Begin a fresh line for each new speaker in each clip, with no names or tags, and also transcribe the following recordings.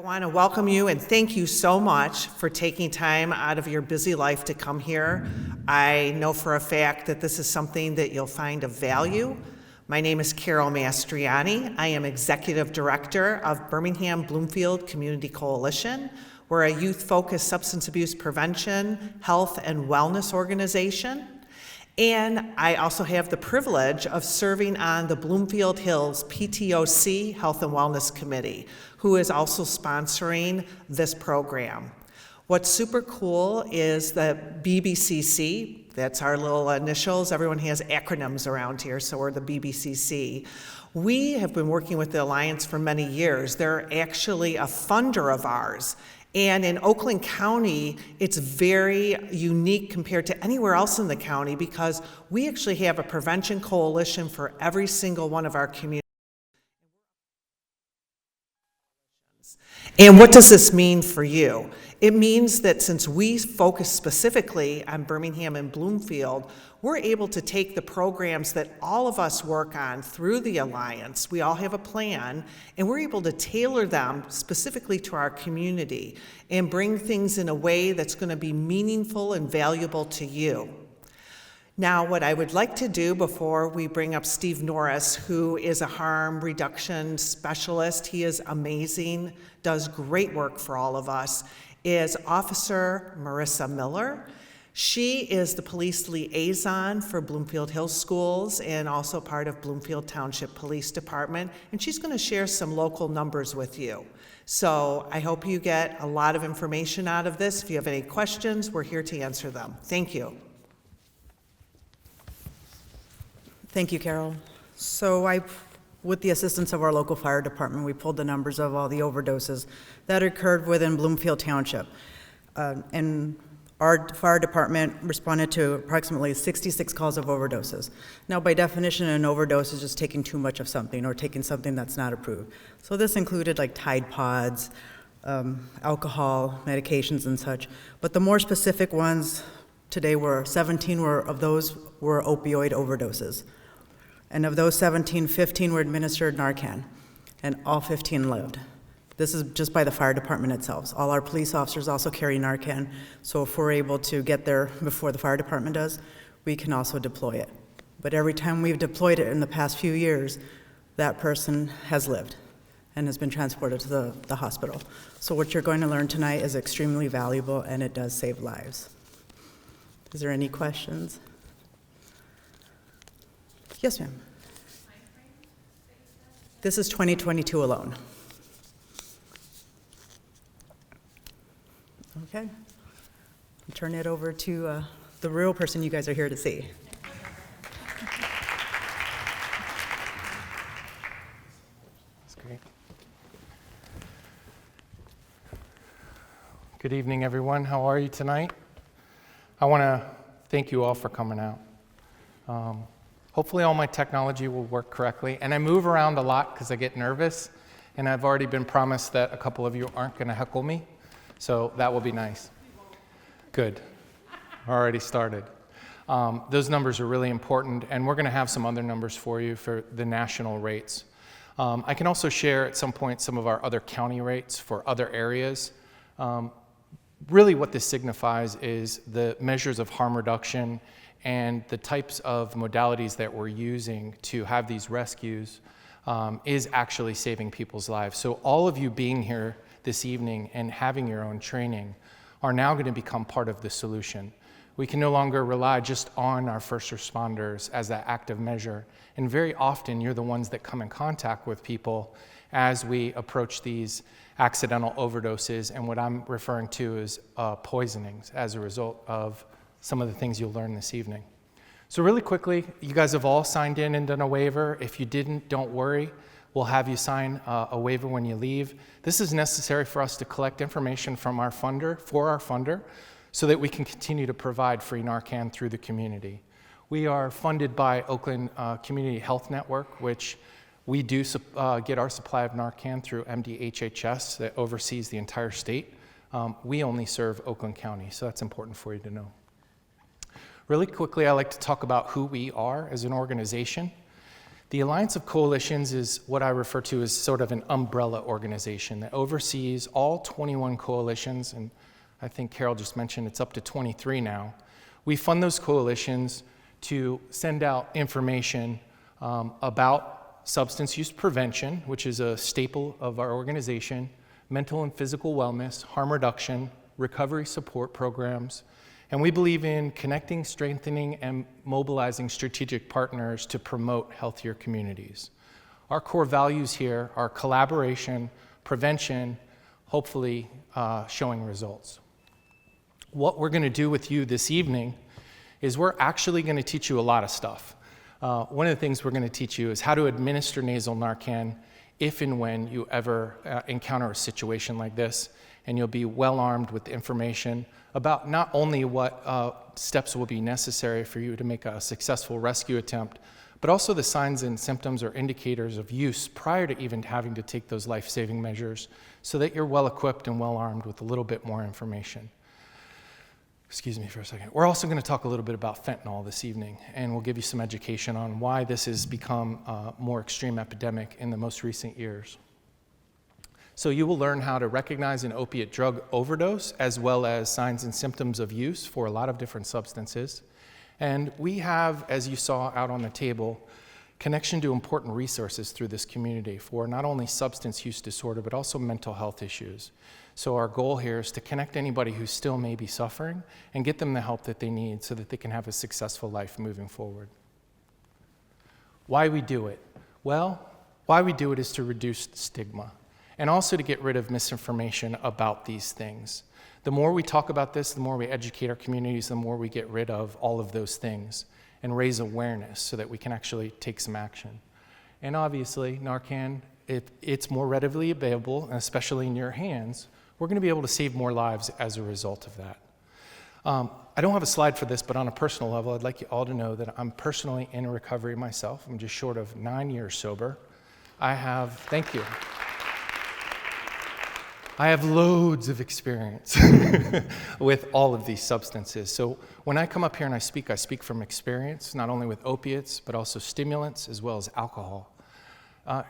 want to welcome you and thank you so much for taking time out of your busy life to come here. I know for a fact that this is something that you'll find of value. My name is Carol Mastriani. I am Executive Director of Birmingham Bloomfield Community Coalition. We're a youth-focused substance abuse prevention, health, and wellness organization. And I also have the privilege of serving on the Bloomfield Hills PTOC Health and Wellness Committee, who is also sponsoring this program. What's super cool is that BBCC, that's our little initials, everyone has acronyms around here, so we're the BBCC. We have been working with the Alliance for many years. They're actually a funder of ours. And in Oakland County, it's very unique compared to anywhere else in the county because we actually have a prevention coalition for every single one of our communities. And what does this mean for you? It means that since we focus specifically on Birmingham and Bloomfield, we're able to take the programs that all of us work on through the Alliance, we all have a plan, and we're able to tailor them specifically to our community and bring things in a way that's going to be meaningful and valuable to you. Now, what I would like to do before we bring up Steve Norris, who is a harm reduction specialist, he is amazing, does great work for all of us, is Officer Marissa Miller. She is the police liaison for Bloomfield Hills Schools and also part of Bloomfield Township Police Department, and she's going to share some local numbers with you. So I hope you get a lot of information out of this. If you have any questions, we're here to answer them. Thank you.
Thank you, Carol. So with the assistance of our local fire department, we pulled the numbers of all the overdoses that occurred within Bloomfield Township. And our fire department responded to approximately 66 calls of overdoses. Now, by definition, an overdose is just taking too much of something or taking something that's not approved. So this included like Tide Pods, alcohol, medications, and such. But the more specific ones today were 17 of those were opioid overdoses. And of those 17, 15 were administered Narcan, and all 15 lived. This is just by the fire department itself. All our police officers also carry Narcan, so if we're able to get there before the fire department does, we can also deploy it. But every time we've deployed it in the past few years, that person has lived and has been transported to the hospital. So what you're going to learn tonight is extremely valuable, and it does save lives. Is there any questions? Yes, ma'am. This is 2022 alone. Okay. I'll turn it over to the real person you guys are here to see.
That's great. Good evening, everyone. How are you tonight? I want to thank you all for coming out. Hopefully all my technology will work correctly. And I move around a lot because I get nervous. And I've already been promised that a couple of you aren't going to heckle me. So that will be nice. Good. Already started. Those numbers are really important. And we're going to have some other numbers for you for the national rates. I can also share at some point some of our other county rates for other areas. Really what this signifies is the measures of harm reduction and the types of modalities that we're using to have these rescues is actually saving people's lives. So all of you being here this evening and having your own training are now going to become part of the solution. We can no longer rely just on our first responders as that active measure. And very often you're the ones that come in contact with people as we approach these accidental overdoses and what I'm referring to as poisonings as a result of some of the things you'll learn this evening. So really quickly, you guys have all signed in and done a waiver. If you didn't, don't worry. We'll have you sign a waiver when you leave. This is necessary for us to collect information from our funder, so that we can continue to provide free Narcan through the community. We are funded by Oakland Community Health Network, which we do get our supply of Narcan through MDHHS that oversees the entire state. We only serve Oakland County, so that's important for you to know. Really quickly, I like to talk about who we are as an organization. The Alliance of Coalitions is what I refer to as sort of an umbrella organization that oversees all 21 coalitions, and I think Carol just mentioned it's up to 23 now. We fund those coalitions to send out information about substance use prevention, which is a staple of our organization, mental and physical wellness, harm reduction, recovery support programs, and we believe in connecting, strengthening, and mobilizing strategic partners to promote healthier communities. Our core values here are collaboration, prevention, hopefully showing results. What we're going to do with you this evening is we're actually going to teach you a lot of stuff. One of the things we're going to teach you is how to administer nasal Narcan if and when you ever encounter a situation like this, and you'll be well armed with information about not only what steps will be necessary for you to make a successful rescue attempt, but also the signs and symptoms or indicators of use prior to even having to take those life-saving measures, so that you're well equipped and well armed with a little bit more information. Excuse me for a second. We're also going to talk a little bit about fentanyl this evening, and we'll give you some education on why this has become a more extreme epidemic in the most recent years. So you will learn how to recognize an opiate drug overdose, as well as signs and symptoms of use for a lot of different substances. And we have, as you saw out on the table, connection to important resources through this community for not only substance use disorder, but also mental health issues. So our goal here is to connect anybody who still may be suffering and get them the help that they need so that they can have a successful life moving forward. Why we do it? Well, why we do it is to reduce stigma and also to get rid of misinformation about these things. The more we talk about this, the more we educate our communities, the more we get rid of all of those things and raise awareness so that we can actually take some action. And obviously, Narcan, if it's more readily available, and especially in your hands, we're going to be able to save more lives as a result of that. I don't have a slide for this, but on a personal level, I'd like you all to know that I'm personally in recovery myself. I'm just short of 9 years sober. Thank you. I have loads of experience with all of these substances. So when I come up here and I speak from experience, not only with opiates, but also stimulants as well as alcohol.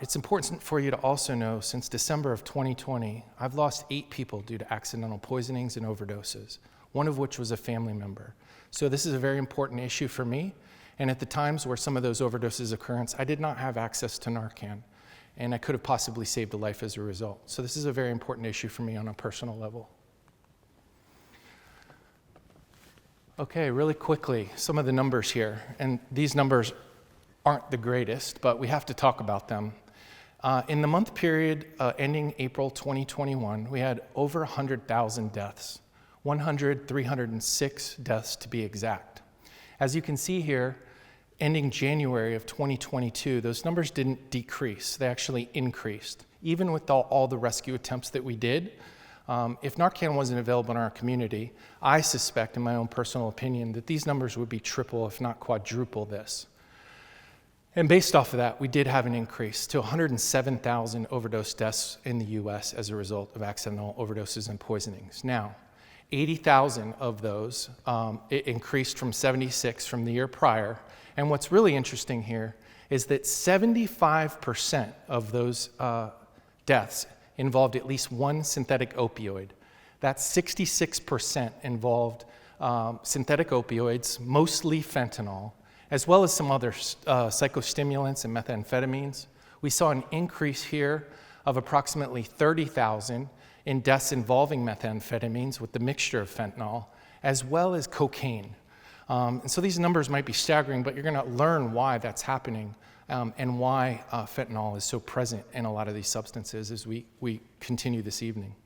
It's important for you to also know, since December of 2020, I've lost 8 people due to accidental poisonings and overdoses, one of which was a family member. So this is a very important issue for me. And at the times where some of those overdoses occurrence, I did not have access to Narcan, and I could have possibly saved a life as a result. So this is a very important issue for me on a personal level. Okay, really quickly, some of the numbers here. And these numbers aren't the greatest, but we have to talk about them. In the month period ending April 2021, we had over 100,000 deaths, 306 deaths to be exact. As you can see here, ending January of 2022, those numbers didn't decrease, they actually increased. Even with all the rescue attempts that we did, if Narcan wasn't available in our community, I suspect, in my own personal opinion, that these numbers would be triple, if not quadruple this. And based off of that, we did have an increase to 107,000 overdose deaths in the US as a result of accidental overdoses and poisonings. Now, 80,000 of those, it increased from 76 from the year prior. And what's really interesting here is that 75% of those deaths involved at least one synthetic opioid. That's 66% involved synthetic opioids, mostly fentanyl, as well as some other psychostimulants and methamphetamines. We saw an increase here of approximately 30,000 in deaths involving methamphetamines with the mixture of fentanyl, as well as cocaine. And so these numbers might be staggering, but you're going to learn why that's happening and why fentanyl is so present in a lot of these substances as we continue this evening.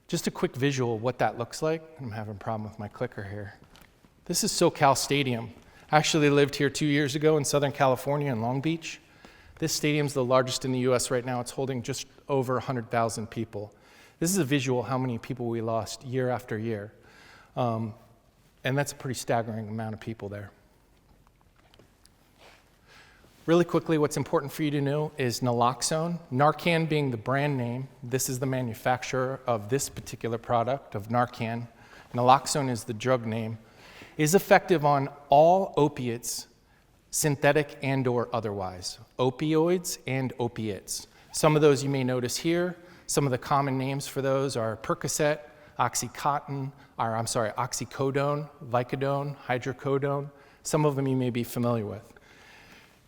Just a quick visual of what that looks like. I'm having a problem with my clicker here. This is SoCal Stadium. I actually lived here 2 years ago in Southern California in Long Beach. This stadium's the largest in the US right now. It's holding just over 100,000 people. This is a visual how many people we lost year after year. And that's a pretty staggering amount of people there. Really quickly, what's important for you to know is naloxone. Narcan being the brand name, this is the manufacturer of this particular product, of Narcan. Naloxone is the drug name, is effective on all opiates synthetic and/or otherwise, opioids and opiates. Some of those you may notice here. Some of the common names for those are Percocet, oxycodone, Vicodone, hydrocodone. Some of them you may be familiar with.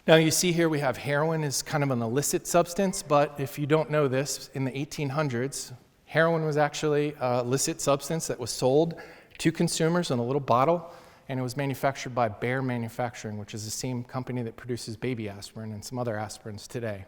Now you see here we have heroin as kind of an illicit substance, but if you don't know this, in the 1800s, heroin was actually an illicit substance that was sold to consumers in a little bottle, and it was manufactured by Bayer Manufacturing, which is the same company that produces baby aspirin and some other aspirins today.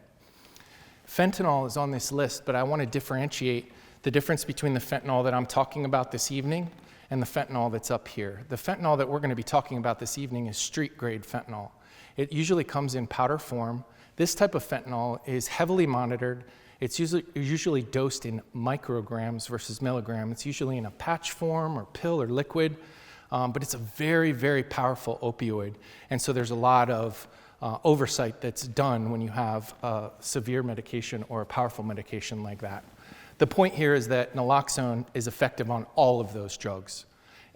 Fentanyl is on this list, but I want to differentiate the difference between the fentanyl that I'm talking about this evening and the fentanyl that's up here. The fentanyl that we're going to be talking about this evening is street-grade fentanyl. It usually comes in powder form. This type of fentanyl is heavily monitored. It's usually dosed in micrograms versus milligrams. It's usually in a patch form or pill or liquid, but it's a very, very powerful opioid. And so there's a lot of oversight that's done when you have a severe medication or a powerful medication like that. The point here is that naloxone is effective on all of those drugs,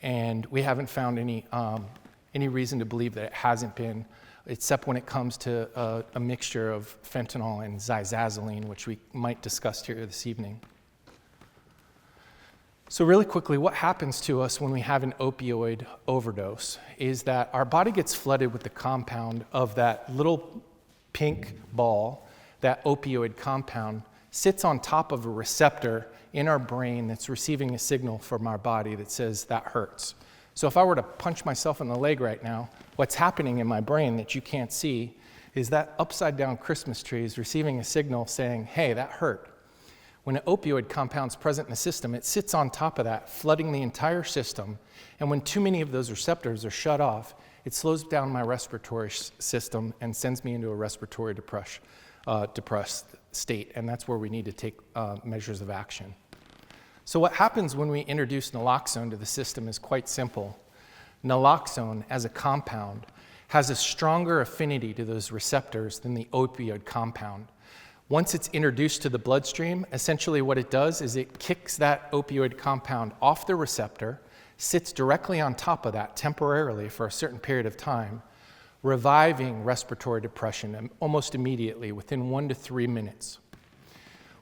and we haven't found any reason to believe that it hasn't been, except when it comes to a mixture of fentanyl and xyzazoline, which we might discuss here this evening. So really quickly, what happens to us when we have an opioid overdose is that our body gets flooded with the compound of that little pink ball. That opioid compound sits on top of a receptor in our brain that's receiving a signal from our body that says that hurts. So if I were to punch myself in the leg right now, what's happening in my brain that you can't see is that upside down Christmas tree is receiving a signal saying, hey, that hurt. When an opioid compound's present in the system, it sits on top of that, flooding the entire system. And when too many of those receptors are shut off, it slows down my respiratory system and sends me into a respiratory depressed state. And that's where we need to take measures of action. So what happens when we introduce naloxone to the system is quite simple. Naloxone, as a compound, has a stronger affinity to those receptors than the opioid compound. Once it's introduced to the bloodstream, essentially what it does is it kicks that opioid compound off the receptor, sits directly on top of that temporarily for a certain period of time, reviving respiratory depression almost immediately within 1 to 3 minutes.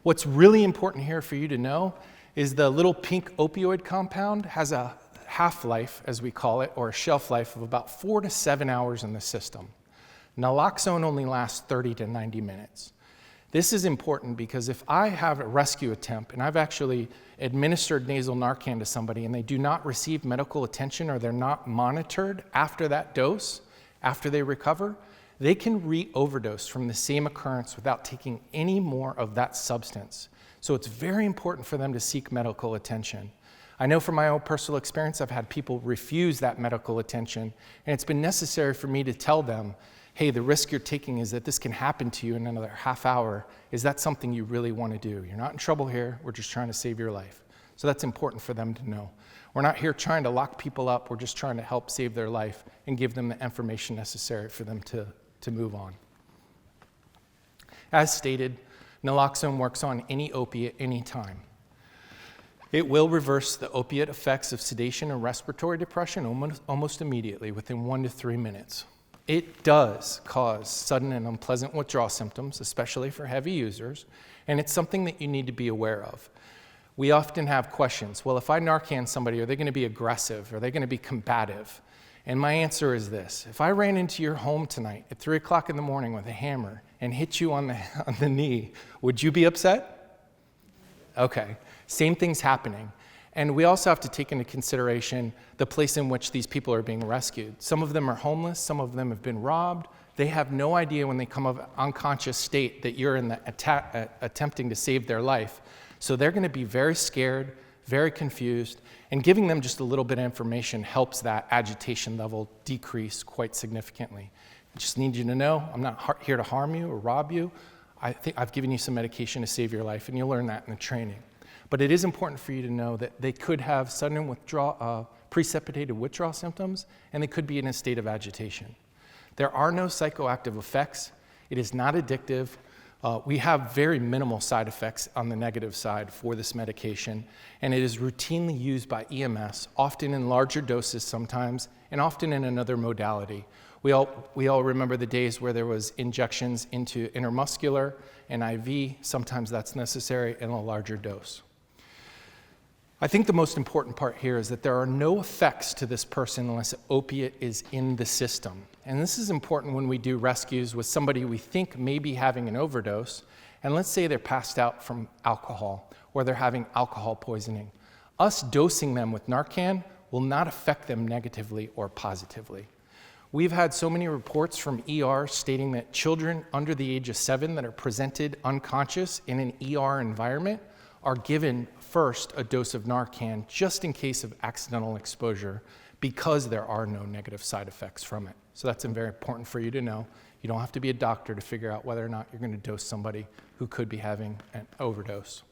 What's really important here for you to know is the little pink opioid compound has a half-life, as we call it, or a shelf life of about 4 to 7 hours in the system. Naloxone only lasts 30 to 90 minutes. This is important because if I have a rescue attempt and I've actually administered nasal Narcan to somebody and they do not receive medical attention or they're not monitored after that dose, after they recover, they can re-overdose from the same occurrence without taking any more of that substance. So it's very important for them to seek medical attention. I know from my own personal experience, I've had people refuse that medical attention, and it's been necessary for me to tell them, hey, the risk you're taking is that this can happen to you in another half hour. Is that something you really want to do? You're not in trouble here. We're just trying to save your life. So that's important for them to know. We're not here trying to lock people up. We're just trying to help save their life and give them the information necessary for them to move on. As stated, naloxone works on any opiate anytime. It will reverse the opiate effects of sedation and respiratory depression almost immediately, within 1 to 3 minutes. It does cause sudden and unpleasant withdrawal symptoms, especially for heavy users, and it's something that you need to be aware of. We often have questions, well, if I Narcan somebody, are they going to be aggressive? Are they going to be combative? And my answer is this. If I ran into your home tonight at 3 o'clock in the morning with a hammer and hit you on the knee, would you be upset? Okay, same thing's happening. And we also have to take into consideration the place in which these people are being rescued. Some of them are homeless, some of them have been robbed. They have no idea when they come of unconscious state that you're in the attempting to save their life. So they're going to be very scared, very confused, and giving them just a little bit of information helps that agitation level decrease quite significantly. I just need you to know, I'm not here to harm you or rob you. I've given you some medication to save your life, and you'll learn that in the training. But it is important for you to know that they could have sudden precipitated withdrawal symptoms, and they could be in a state of agitation. There are no psychoactive effects. It is not addictive. We have very minimal side effects on the negative side for this medication, and it is routinely used by EMS, often in larger doses sometimes, and often in another modality. We all remember the days where there was injections into intramuscular and IV. Sometimes that's necessary in a larger dose. I think the most important part here is that there are no effects to this person unless an opiate is in the system. And this is important when we do rescues with somebody we think may be having an overdose, and let's say they're passed out from alcohol or they're having alcohol poisoning. Us dosing them with Narcan will not affect them negatively or positively. We've had so many reports from ER stating that children under the age of 7 that are presented unconscious in an ER environment are given first a dose of Narcan just in case of accidental exposure because there are no negative side effects from it. So that's very important for you to know. You don't have to be a doctor to figure out whether or not you're going to dose somebody who could be having an overdose.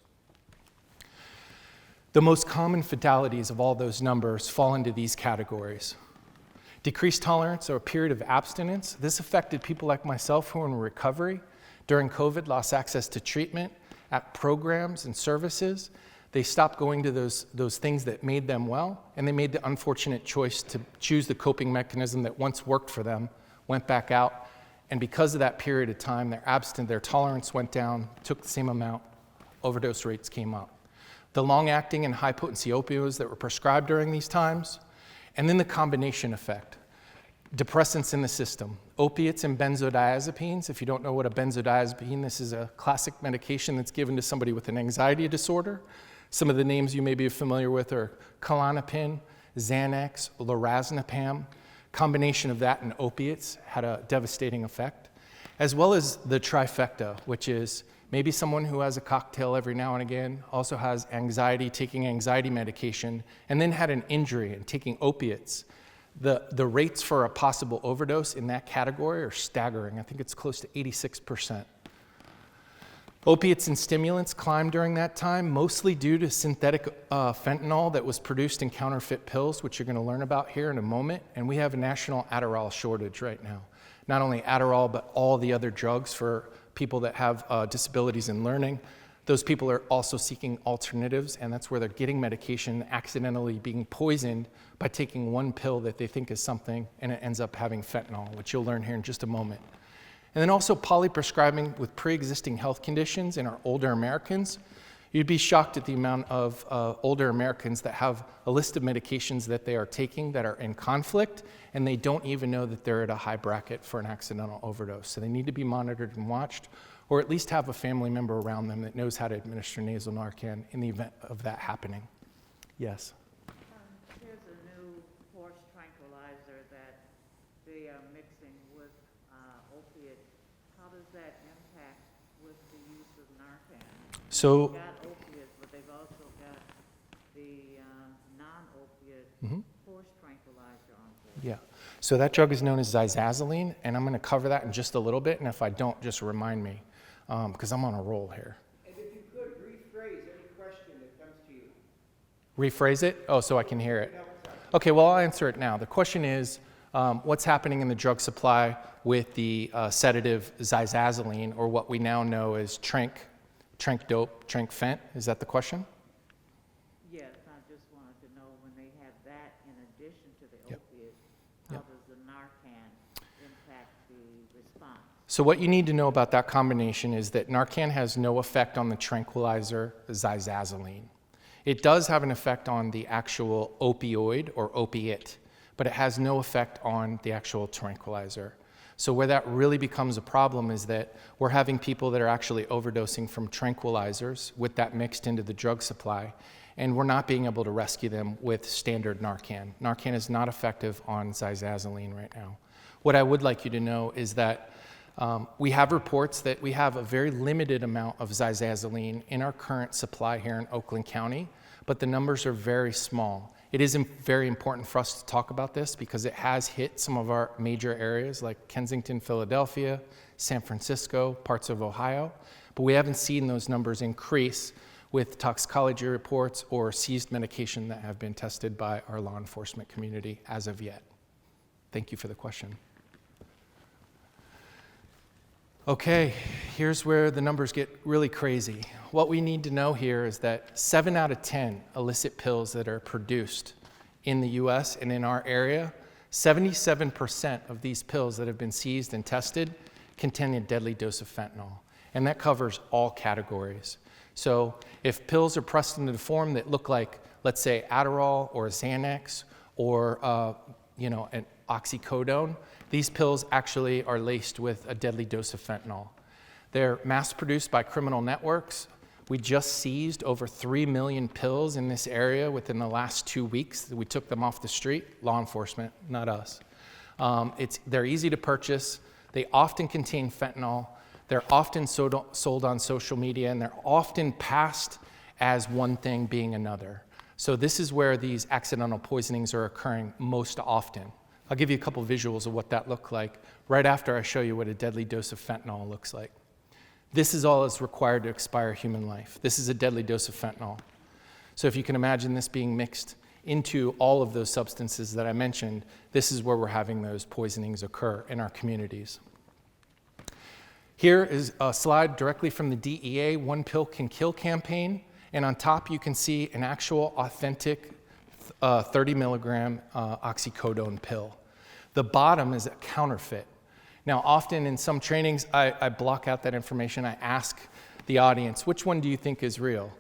The most common fatalities of all those numbers fall into these categories. Decreased tolerance or a period of abstinence. This affected people like myself who are in recovery. During COVID, lost access to treatment, at programs and services. They stopped going to those things that made them well, and they made the unfortunate choice to choose the coping mechanism that once worked for them, went back out, and because of that period of time, their tolerance went down, took the same amount, overdose rates came up. The long-acting and high-potency opioids that were prescribed during these times, and then the combination effect. Depressants in the system, opiates and benzodiazepines. If you don't know what a benzodiazepine, this is a classic medication that's given to somebody with an anxiety disorder. Some of the names you may be familiar with are Klonopin, Xanax, lorazepam. Combination of that and opiates had a devastating effect, as well as the trifecta, which is maybe someone who has a cocktail every now and again, also has anxiety, taking anxiety medication, and then had an injury and taking opiates. The rates for a possible overdose in that category are staggering. I think it's close to 86%. Opiates and stimulants climbed during that time, mostly due to synthetic fentanyl that was produced in counterfeit pills, which you're going to learn about here in a moment. And we have a national Adderall shortage right now. Not only Adderall, but all the other drugs for people that have disabilities in learning. Those people are also seeking alternatives, and that's where they're getting medication, accidentally being poisoned by taking one pill that they think is something, and it ends up having fentanyl, which you'll learn here in just a moment. And then also polyprescribing with pre-existing health conditions in our older Americans. You'd be shocked at the amount of older Americans that have a list of medications that they are taking that are in conflict, and they don't even know that they're at a high bracket for an accidental overdose. So they need to be monitored and watched, or at least have a family member around them that knows how to administer nasal Narcan in the event of that happening. Yes?
There's a new horse tranquilizer that they are mixing with opiates. How does that impact with the use of Narcan?
So,
They've got opiates, but they've also got the non-opiate horse tranquilizer on board.
yeah. So that drug is known as xyzazoline, and I'm going to cover that in just a little bit, and if I don't, just remind me, because I'm on a roll here.
And if you could, rephrase any question that comes to you.
Rephrase it? Oh, so I can hear it. Okay, well, I'll answer it now. The question is, what's happening in the drug supply with the sedative xyzazoline, or what we now know as trank dope, trank fent? Is that the question?
Yes, I just wanted to know when they have that in addition to the
Yep.
opiate, how does the Narcan impact the response?
So what you need to know about that combination is that Narcan has no effect on the tranquilizer xyzazoline. It does have an effect on the actual opioid or opiate, but it has no effect on the actual tranquilizer. So where that really becomes a problem is that we're having people that are actually overdosing from tranquilizers with that mixed into the drug supply, and we're not being able to rescue them with standard Narcan. Narcan is not effective on xyzazoline right now. What I would like you to know is that we have reports that we have a very limited amount of xyzazoline in our current supply here in Oakland County, but the numbers are very small. It is very important for us to talk about this because it has hit some of our major areas like Kensington, Philadelphia, San Francisco, parts of Ohio, but we haven't seen those numbers increase with toxicology reports or seized medication that have been tested by our law enforcement community as of yet. Thank you for the question. Okay, here's where the numbers get really crazy. What we need to know here is that 7 out of 10 illicit pills that are produced in the US and in our area 77% of these pills that have been seized and tested contain a deadly dose of fentanyl, and that covers all categories. So if pills are pressed into the form that look like, let's say, Adderall or Xanax or an oxycodone, these pills actually are laced with a deadly dose of fentanyl. They're mass-produced by criminal networks. We just seized over 3 million pills in this area within the last 2 weeks. We took them off the street, law enforcement, not us. They're easy to purchase. They often contain fentanyl. They're often sold on social media, and they're often passed as one thing being another. So this is where these accidental poisonings are occurring most often. I'll give you a couple visuals of what that looked like right after I show you what a deadly dose of fentanyl looks like. This is all that's required to expire human life. This is a deadly dose of fentanyl. So if you can imagine this being mixed into all of those substances that I mentioned, this is where we're having those poisonings occur in our communities. Here is a slide directly from the DEA One Pill Can Kill campaign, and on top you can see an actual authentic 30 milligram oxycodone pill. The bottom is a counterfeit. Now, often in some trainings, I block out that information. I ask the audience, which one do you think is real?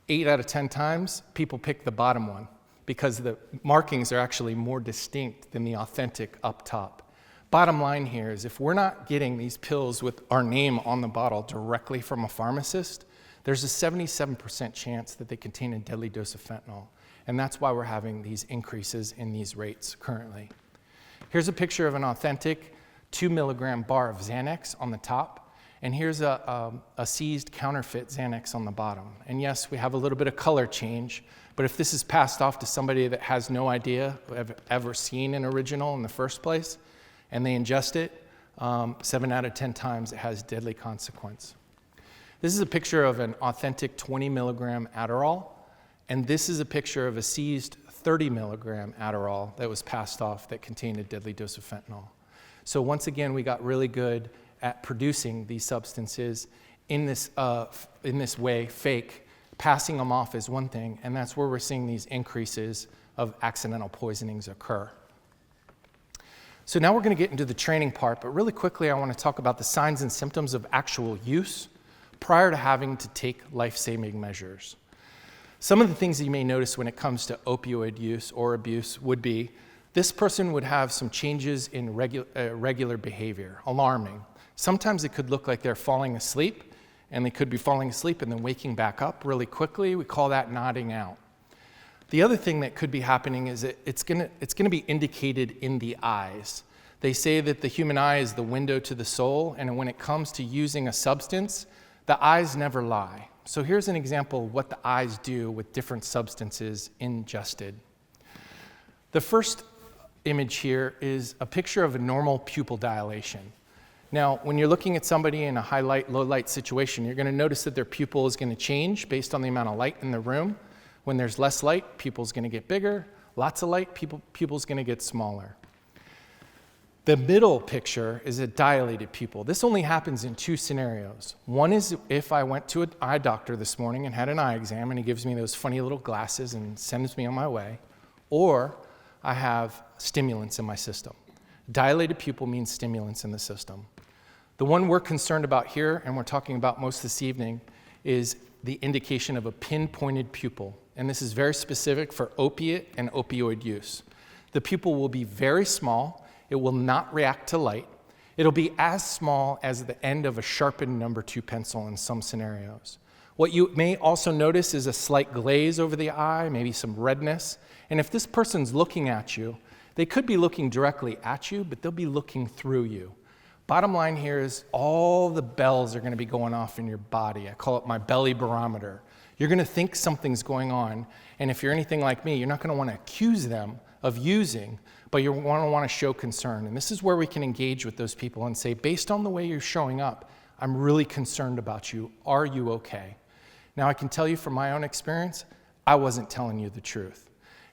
8 out of 10 times, people pick the bottom one because the markings are actually more distinct than the authentic up top. Bottom line here is if we're not getting these pills with our name on the bottle directly from a pharmacist, there's a 77% chance that they contain a deadly dose of fentanyl. And that's why we're having these increases in these rates currently. Here's a picture of an authentic 2 milligram bar of Xanax on the top, and here's a seized counterfeit Xanax on the bottom. And yes, we have a little bit of color change, but if this is passed off to somebody that has no idea, have ever seen an original in the first place, and they ingest it, 7 out of 10 times it has deadly consequence. This is a picture of an authentic 20 milligram Adderall, and this is a picture of a seized 30 milligram Adderall that was passed off that contained a deadly dose of fentanyl. So once again, we got really good at producing these substances in this way, fake, passing them off as one thing, and that's where we're seeing these increases of accidental poisonings occur. So now we're going to get into the training part, but really quickly I want to talk about the signs and symptoms of actual use prior to having to take life-saving measures. Some of the things that you may notice when it comes to opioid use or abuse would be this person would have some changes in regular behavior, alarming. Sometimes it could look like they're falling asleep, and they could be falling asleep and then waking back up really quickly. We call that nodding out. The other thing that could be happening is that it's going to be indicated in the eyes. They say that the human eye is the window to the soul, and when it comes to using a substance, the eyes never lie. So here's an example of what the eyes do with different substances ingested. The first image here is a picture of a normal pupil dilation. Now, when you're looking at somebody in a high light, low light situation, you're going to notice that their pupil is going to change based on the amount of light in the room. When there's less light, pupil's going to get bigger. Lots of light, pupil's going to get smaller. The middle picture is a dilated pupil. This only happens in 2 scenarios. One is if I went to an eye doctor this morning and had an eye exam and he gives me those funny little glasses and sends me on my way, or I have stimulants in my system. Dilated pupil means stimulants in the system. The one we're concerned about here, and we're talking about most this evening, is the indication of a pinpointed pupil. And this is very specific for opiate and opioid use. The pupil will be very small. It will not react to light. It'll be as small as the end of a sharpened number 2 pencil in some scenarios. What you may also notice is a slight glaze over the eye, maybe some redness. And if this person's looking at you, they could be looking directly at you, but they'll be looking through you. Bottom line here is all the bells are going to be going off in your body. I call it my belly barometer. You're going to think something's going on, and if you're anything like me, you're not going to want to accuse them of using, but you're going to want to show concern. And this is where we can engage with those people and say, based on the way you're showing up, I'm really concerned about you. Are you okay? Now, I can tell you from my own experience, I wasn't telling you the truth.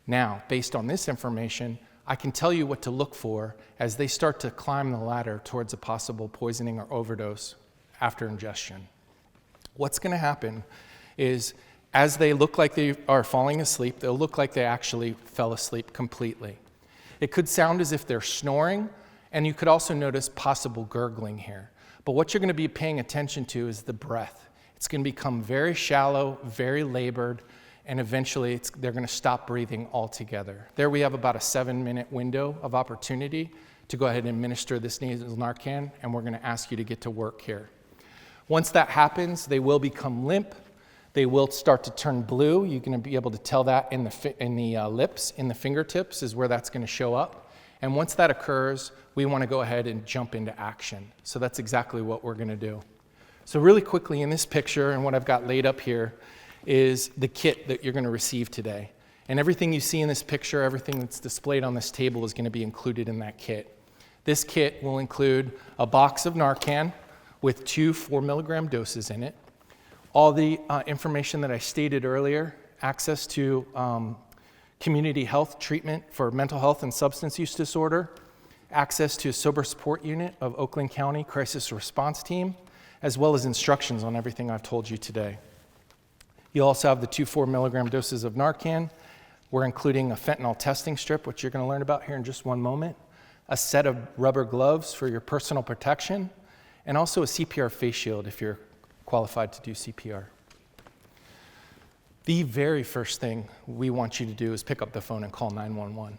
Now, based on this information, I can tell you what to look for as they start to climb the ladder towards a possible poisoning or overdose after ingestion. What's going to happen is as they look like they are falling asleep, they'll look like they actually fell asleep completely. It could sound as if they're snoring, and you could also notice possible gurgling here. But what you're going to be paying attention to is the breath. It's going to become very shallow, very labored, and eventually they're going to stop breathing altogether. There we have about a 7-minute window of opportunity to go ahead and administer this nasal Narcan, and we're going to ask you to get to work here. Once that happens, they will become limp. They will start to turn blue. You're going to be able to tell that in the lips, in the fingertips is where that's going to show up. And once that occurs, we want to go ahead and jump into action. So that's exactly what we're going to do. So really quickly in this picture, and what I've got laid up here, is the kit that you're going to receive today. And everything you see in this picture, everything that's displayed on this table is going to be included in that kit. This kit will include a box of Narcan with 2 4-milligram doses in it, all the information that I stated earlier, access to community health treatment for mental health and substance use disorder, access to a sober support unit of Oakland County Crisis Response Team, as well as instructions on everything I've told you today. You'll also have the 2 4-milligram doses of Narcan. We're including a fentanyl testing strip, which you're going to learn about here in just one moment, a set of rubber gloves for your personal protection, and also a CPR face shield if you're qualified to do CPR. The very first thing we want you to do is pick up the phone and call 911.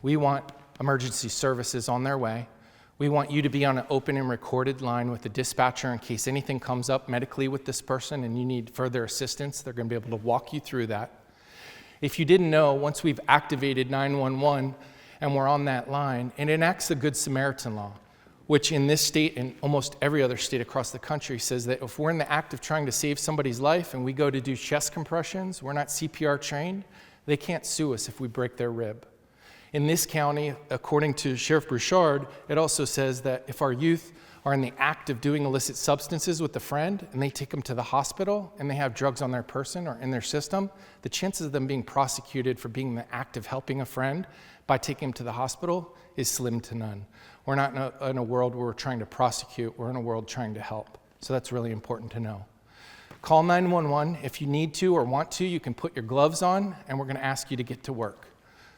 We want emergency services on their way. We want you to be on an open and recorded line with the dispatcher in case anything comes up medically with this person and you need further assistance. They're going to be able to walk you through that. If you didn't know, once we've activated 911 and we're on that line, it enacts the Good Samaritan law, which in this state and almost every other state across the country says that if we're in the act of trying to save somebody's life and we go to do chest compressions, we're not CPR trained, they can't sue us if we break their rib. In this county, according to Sheriff Bouchard, it also says that if our youth are in the act of doing illicit substances with a friend and they take them to the hospital and they have drugs on their person or in their system, the chances of them being prosecuted for being in the act of helping a friend by taking them to the hospital is slim to none. We're not in a world where we're trying to prosecute, we're in a world trying to help. So that's really important to know. Call 911 if you need to or want to. You can put your gloves on and we're going to ask you to get to work.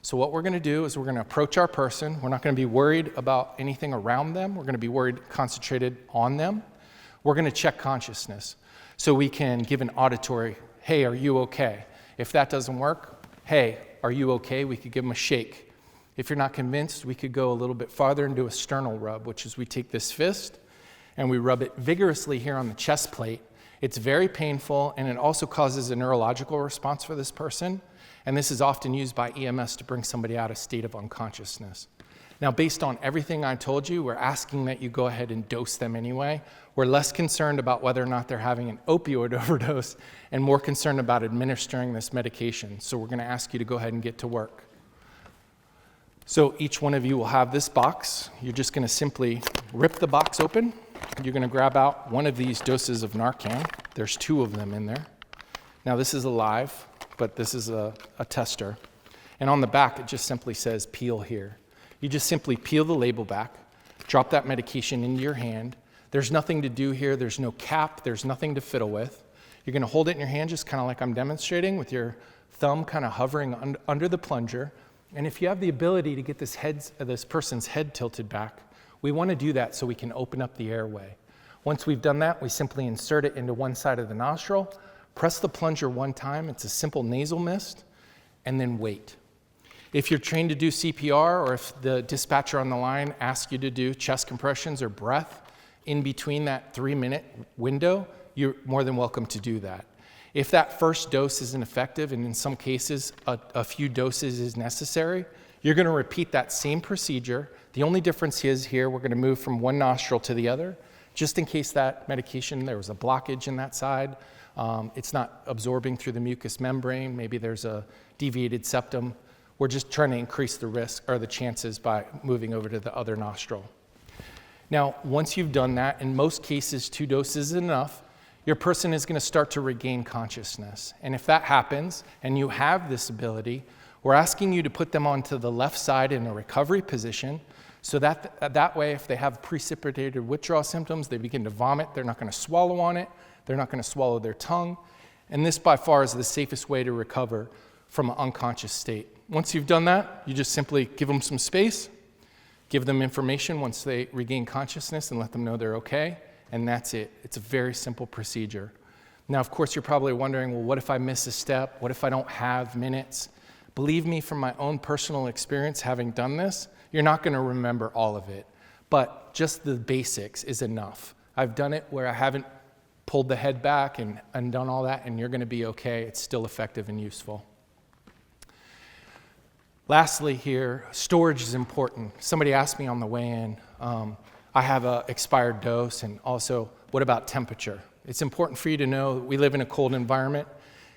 So what we're going to do is we're going to approach our person. We're not going to be worried about anything around them. We're going to be concentrated on them. We're going to check consciousness so we can give an auditory, hey, are you okay? If that doesn't work, hey, are you okay? We could give them a shake. If you're not convinced, we could go a little bit farther and do a sternal rub, which is we take this fist and we rub it vigorously here on the chest plate. It's very painful and it also causes a neurological response for this person. And this is often used by EMS to bring somebody out of a state of unconsciousness. Now, based on everything I told you, we're asking that you go ahead and dose them anyway. We're less concerned about whether or not they're having an opioid overdose and more concerned about administering this medication. So we're going to ask you to go ahead and get to work. So each one of you will have this box. You're just going to simply rip the box open. You're going to grab out one of these doses of Narcan. There's 2 of them in there. Now, this is alive, but this is a tester. And on the back, it just simply says, peel here. You just simply peel the label back, drop that medication into your hand. There's nothing to do here. There's no cap. There's nothing to fiddle with. You're going to hold it in your hand just kind of like I'm demonstrating with your thumb kind of hovering under the plunger. And if you have the ability to get this person's head tilted back, we want to do that so we can open up the airway. Once we've done that, we simply insert it into one side of the nostril, press the plunger one time, it's a simple nasal mist, and then wait. If you're trained to do CPR or if the dispatcher on the line asks you to do chest compressions or breath in between that 3-minute window, you're more than welcome to do that. If that first dose isn't effective, and in some cases a few doses is necessary, you're going to repeat that same procedure. The only difference is here we're going to move from one nostril to the other, just in case that medication, there was a blockage in that side. It's not absorbing through the mucous membrane. Maybe there's a deviated septum. We're just trying to increase the risk or the chances by moving over to the other nostril. Now, once you've done that, in most cases, 2 doses is enough. Your person is going to start to regain consciousness. And if that happens, and you have this ability, we're asking you to put them onto the left side in a recovery position so that way, if they have precipitated withdrawal symptoms, they begin to vomit, they're not going to swallow on it, they're not going to swallow their tongue. And this, by far, is the safest way to recover from an unconscious state. Once you've done that, you just simply give them some space, give them information once they regain consciousness and let them know they're okay, and that's it. It's a very simple procedure. Now, of course, you're probably wondering, well, what if I miss a step? What if I don't have minutes? Believe me, from my own personal experience, having done this, you're not going to remember all of it, but just the basics is enough. I've done it where I haven't pulled the head back and done all that, and you're going to be okay. It's still effective and useful. Lastly here, storage is important. Somebody asked me on the way in, I have an expired dose, and also, what about temperature? It's important for you to know that we live in a cold environment.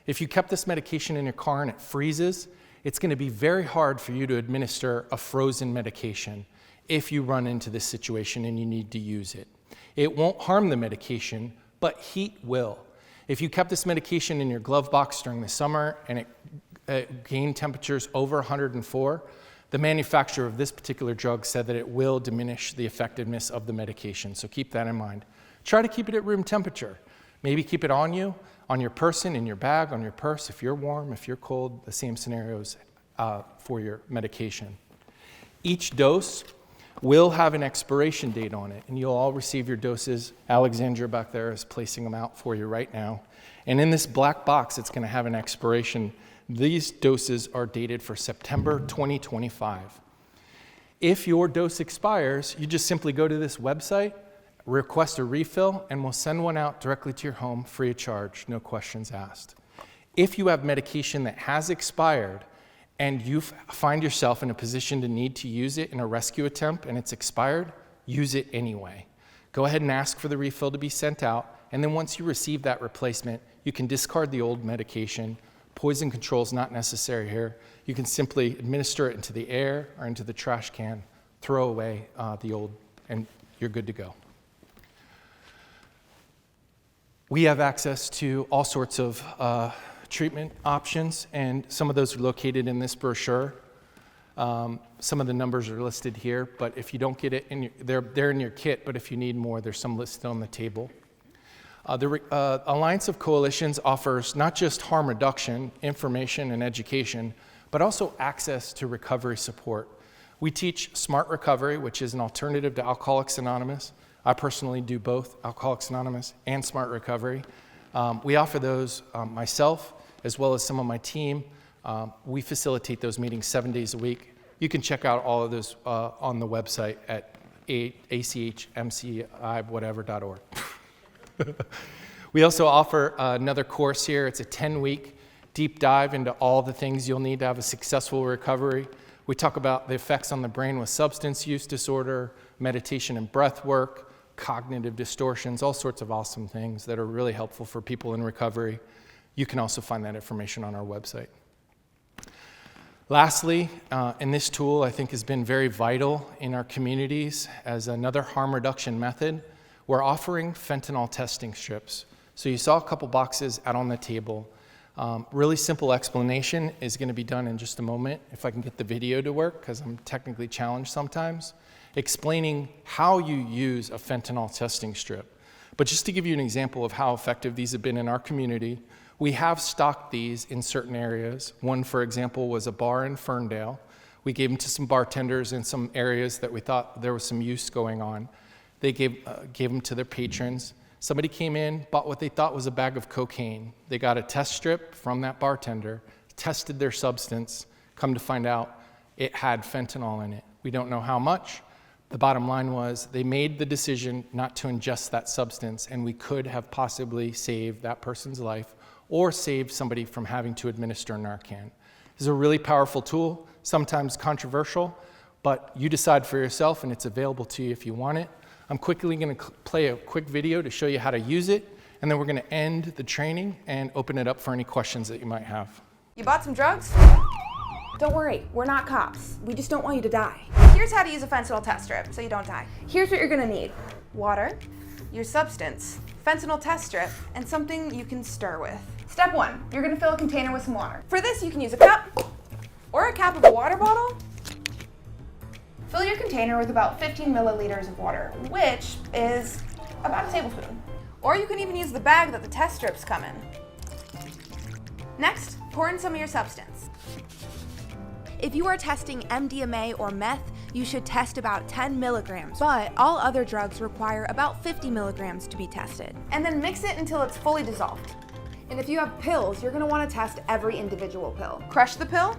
If you kept this medication in your car and it freezes, it's going to be very hard for you to administer a frozen medication if you run into this situation and you need to use it. It won't harm the medication, but heat will. If you kept this medication in your glove box during the summer and it gained temperatures over 104, the manufacturer of this particular drug said that it will diminish the effectiveness of the medication, so keep that in mind. Try to keep it at room temperature. Maybe keep it on you, on your person, in your bag, on your purse. If you're warm, if you're cold, the same scenarios for your medication. Each dose will have an expiration date on it, and you'll all receive your doses. Alexandra back there is placing them out for you right now. And in this black box, it's going to have an expiration. These doses are dated for September 2025. If your dose expires, you just simply go to this website, request a refill, and we'll send one out directly to your home free of charge, no questions asked. If you have medication that has expired and you find yourself in a position to need to use it in a rescue attempt and it's expired, use it anyway. Go ahead and ask for the refill to be sent out, and then once you receive that replacement, you can discard the old medication. Poison control is not necessary here. You can simply administer it into the air or into the trash can, throw away the old, and you're good to go. We have access to all sorts of treatment options, and some of those are located in this brochure. Some of the numbers are listed here, but if you don't get it, they're in your kit, but if you need more, there's some listed on the table. The Alliance of Coalitions offers not just harm reduction, information, and education, but also access to recovery support. We teach Smart Recovery, which is an alternative to Alcoholics Anonymous. I personally do both Alcoholics Anonymous and Smart Recovery. We offer those myself, as well as some of my team. We facilitate those meetings 7 days a week. You can check out all of those on the website at achmci.org. We also offer another course here. It's a 10-week deep dive into all the things you'll need to have a successful recovery. We talk about the effects on the brain with substance use disorder, meditation and breath work, cognitive distortions, all sorts of awesome things that are really helpful for people in recovery. You can also find that information on our website. Lastly, and this tool I think has been very vital in our communities as another harm reduction method, we're offering fentanyl testing strips. So you saw a couple boxes out on the table. Really simple explanation is going to be done in just a moment, if I can get the video to work, because I'm technically challenged sometimes, explaining how you use a fentanyl testing strip. But just to give you an example of how effective these have been in our community, we have stocked these in certain areas. One, for example, was a bar in Ferndale. We gave them to some bartenders in some areas that we thought there was some use going on. They gave them to their patrons. Somebody came in, bought what they thought was a bag of cocaine. They got a test strip from that bartender, tested their substance, come to find out it had fentanyl in it. We don't know how much. The bottom line was they made the decision not to ingest that substance, and we could have possibly saved that person's life or saved somebody from having to administer Narcan. This is a really powerful tool, sometimes controversial, but you decide for yourself, and it's available to you if you want it. I'm quickly going to play a quick video to show you how to use it, and then we're going to end the training and open it up for any questions that you might have.
You bought some drugs? Don't worry, we're not cops. We just don't want you to die. Here's how to use a fentanyl test strip so you don't die. Here's what you're gonna need. Water, your substance, fentanyl test strip, and something you can stir with. Step 1, you're gonna fill a container with some water. For this, you can use a cup or a cap of a water bottle. Fill your container with about 15 milliliters of water, which is about a tablespoon. Or you can even use the bag that the test strips come in. Next, Pour in some of your substance. If you are testing MDMA or meth, you should test about 10 milligrams, but all other drugs require about 50 milligrams to be tested. And then mix it until it's fully dissolved. And if you have pills, you're gonna wanna test every individual pill. Crush the pill,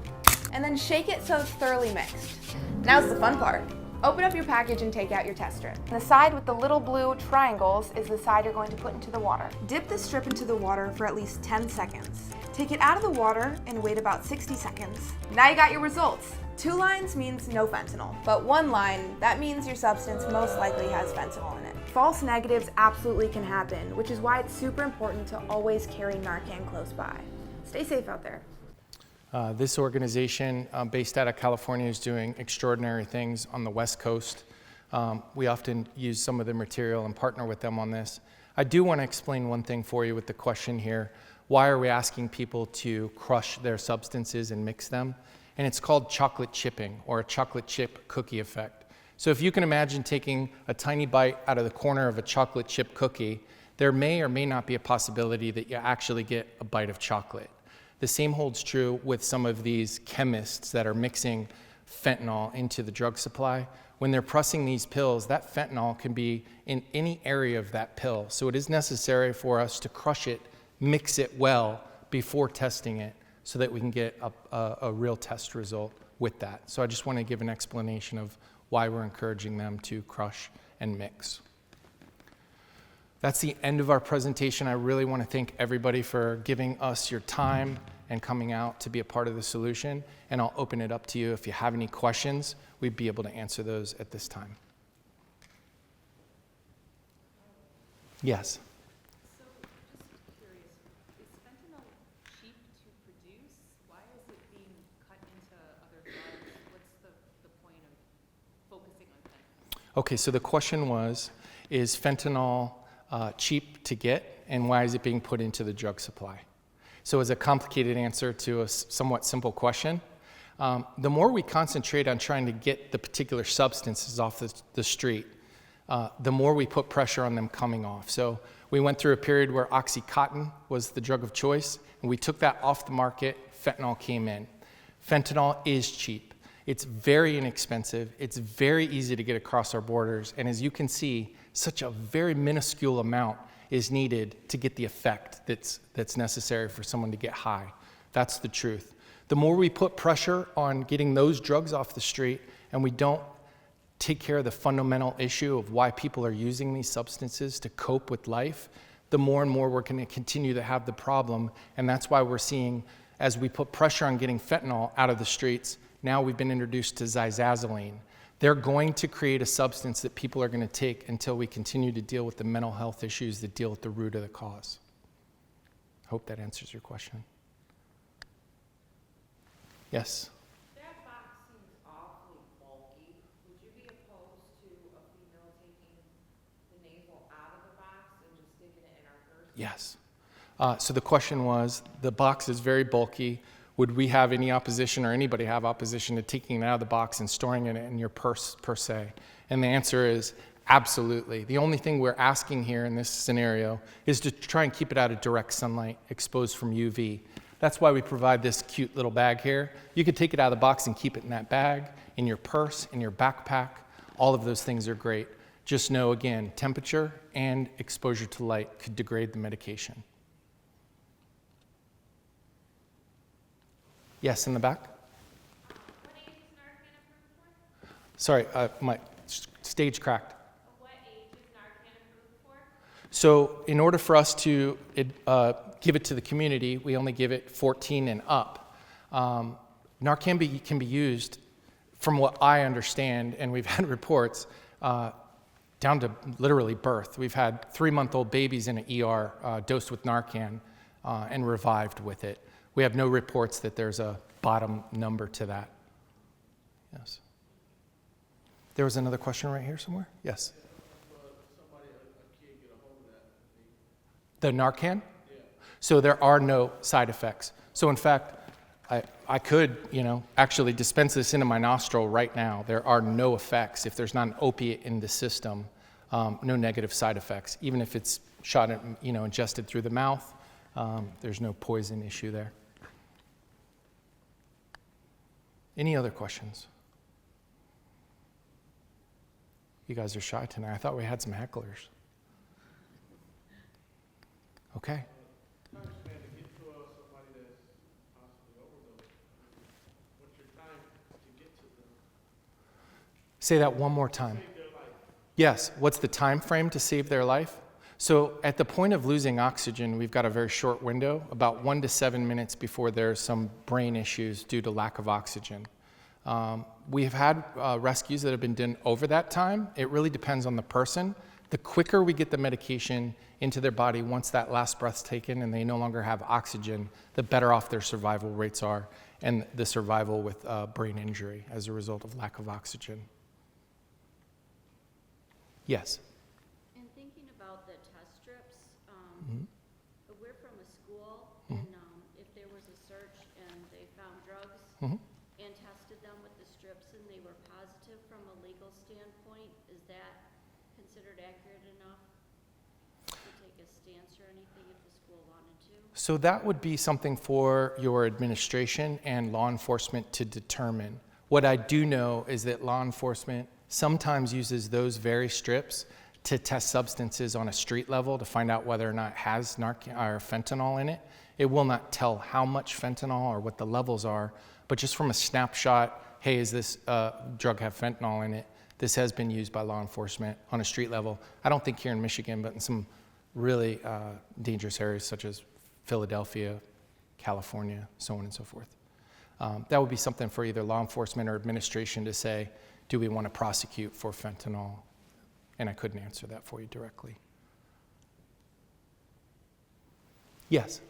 and then shake it so it's thoroughly mixed. Now's the fun part. Open up your package and take out your test strip. The side with the little blue triangles is the side you're going to put into the water. Dip the strip into the water for at least 10 seconds. Take it out of the water and wait about 60 seconds. Now you got your results. 2 lines means no fentanyl, but 1 line, that means your substance most likely has fentanyl in it. False negatives absolutely can happen, which is why it's super important to always carry Narcan close by. Stay safe out there.
This organization, based out of California, is doing extraordinary things on the West Coast. We often use some of their material and partner with them on this. I do want to explain one thing for you with the question here. Why are we asking people to crush their substances and mix them? And it's called chocolate chipping, or a chocolate chip cookie effect. So if you can imagine taking a tiny bite out of the corner of a chocolate chip cookie, there may or may not be a possibility that you actually get a bite of chocolate. The same holds true with some of these chemists that are mixing fentanyl into the drug supply. When they're pressing these pills, that fentanyl can be in any area of that pill. So it is necessary for us to crush it, mix it well before testing it so that we can get a real test result with that. So I just want to give an explanation of why we're encouraging them to crush and mix. That's the end of our presentation. I really want to thank everybody for giving us your time and coming out to be a part of the solution. And I'll open it up to you. If you have any questions, we'd be able to answer those at this time. Yes?
So, just curious, is fentanyl cheap to produce? Why is it being cut into other drugs? What's the point of focusing on fentanyl?
Okay, so the question was, is fentanyl cheap to get, and why is it being put into the drug supply? So as a complicated answer to a somewhat simple question, the more we concentrate on trying to get the particular substances off the street, the more we put pressure on them coming off. So we went through a period where Oxycontin was the drug of choice, and we took that off the market, fentanyl came in. Fentanyl is cheap. It's very inexpensive. It's very easy to get across our borders. And as you can see, such a very minuscule amount is needed to get the effect that's necessary for someone to get high. That's the truth. The more we put pressure on getting those drugs off the street and we don't take care of the fundamental issue of why people are using these substances to cope with life, the more and more we're going to continue to have the problem. And that's why we're seeing, as we put pressure on getting fentanyl out of the streets, now we've been introduced to xyzazoline. They're going to create a substance that people are going to take until we continue to deal with the mental health issues that deal with the root of the cause. Hope that answers your question. Yes?
That box seems awfully bulky. Would you be opposed to a female taking the nasal out of the box and just sticking it in our purse?
Yes. So the question was, the box is very bulky. Would we have any opposition, or anybody have opposition to taking it out of the box and storing it in your purse, per se? And the answer is absolutely. The only thing we're asking here in this scenario is to try and keep it out of direct sunlight, exposed from UV. That's why we provide this cute little bag here. You could take it out of the box and keep it in that bag, in your purse, in your backpack. All of those things are great. Just know, again, temperature and exposure to light could degrade the medication. Yes, in the back?
What age is Narcan approved for?
Sorry, my stage cracked.
What age is Narcan approved for?
So in order for us to give it to the community, we only give it 14 and up. Narcan can be used, from what I understand, and we've had reports, down to literally birth. We've had 3-month-old babies in an ER dosed with Narcan and revived with it. We have no reports that there's a bottom number to that. Yes. There was another question right here somewhere? Yes. The Narcan? Yeah. So there are no side effects. So in fact, I could, actually dispense this into my nostril right now. There are no effects. If there's not an opiate in the system, no negative side effects. Even if it's shot, ingested through the mouth, there's no poison issue there. Any other questions? You guys are shy tonight. I thought we had some hecklers. Okay.
Congressman, to get to somebody that's possibly overdosed, what's your time to get to them?
Say that one more time.
Save their life.
Yes, what's the time frame to save their life? So at the point of losing oxygen, we've got a very short window, about 1 to 7 minutes before there's some brain issues due to lack of oxygen. We have had rescues that have been done over that time. It really depends on the person. The quicker we get the medication into their body once that last breath's taken and they no longer have oxygen, the better off their survival rates are and the survival with brain injury as a result of lack of oxygen. Yes?
In thinking about the test strips,
Mhm.
we're from a school, and if there was a search and they found drugs
Mhm.
and tested them with the strips and they were positive from a legal standpoint, is that considered accurate enough to take a stance or anything if the school wanted to?
So that would be something for your administration and law enforcement to determine. What I do know is that law enforcement sometimes uses those very strips to test substances on a street level to find out whether or not it has Narcan or fentanyl in it. It will not tell how much fentanyl or what the levels are, but just from a snapshot, hey, is this drug have fentanyl in it? This has been used by law enforcement on a street level. I don't think here in Michigan, but in some really dangerous areas such as Philadelphia, California, so on and so forth. That would be something for either law enforcement or administration to say, do we want to prosecute for fentanyl? And I couldn't answer that for you directly. Yes?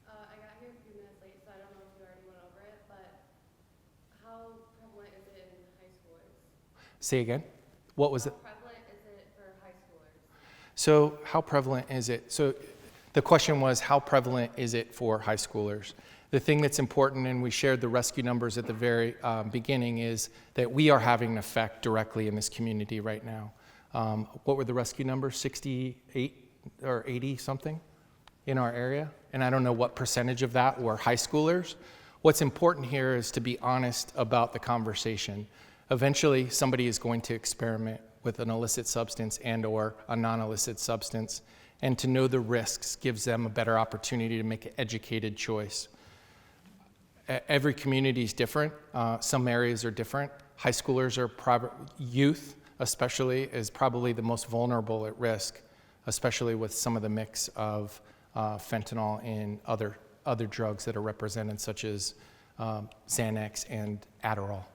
I got here a few minutes late, so I don't know if you already went over it, but how prevalent is it in high schoolers?
Say again? What was it?
How prevalent is it for high schoolers?
So how prevalent is it? So the question was, how prevalent is it for high schoolers? The thing that's important, and we shared the rescue numbers at the very beginning, is that we are having an effect directly in this community right now. What were the rescue numbers? 68 or 80 something in our area? And I don't know what percentage of that were high schoolers. What's important here is to be honest about the conversation. Eventually, somebody is going to experiment with an illicit substance and or a non-illicit substance, and to know the risks gives them a better opportunity to make an educated choice. Every community is different. Some areas are different. High schoolers are youth, especially, is probably the most vulnerable at risk, especially with some of the mix of fentanyl and other drugs that are represented, such as Xanax and Adderall.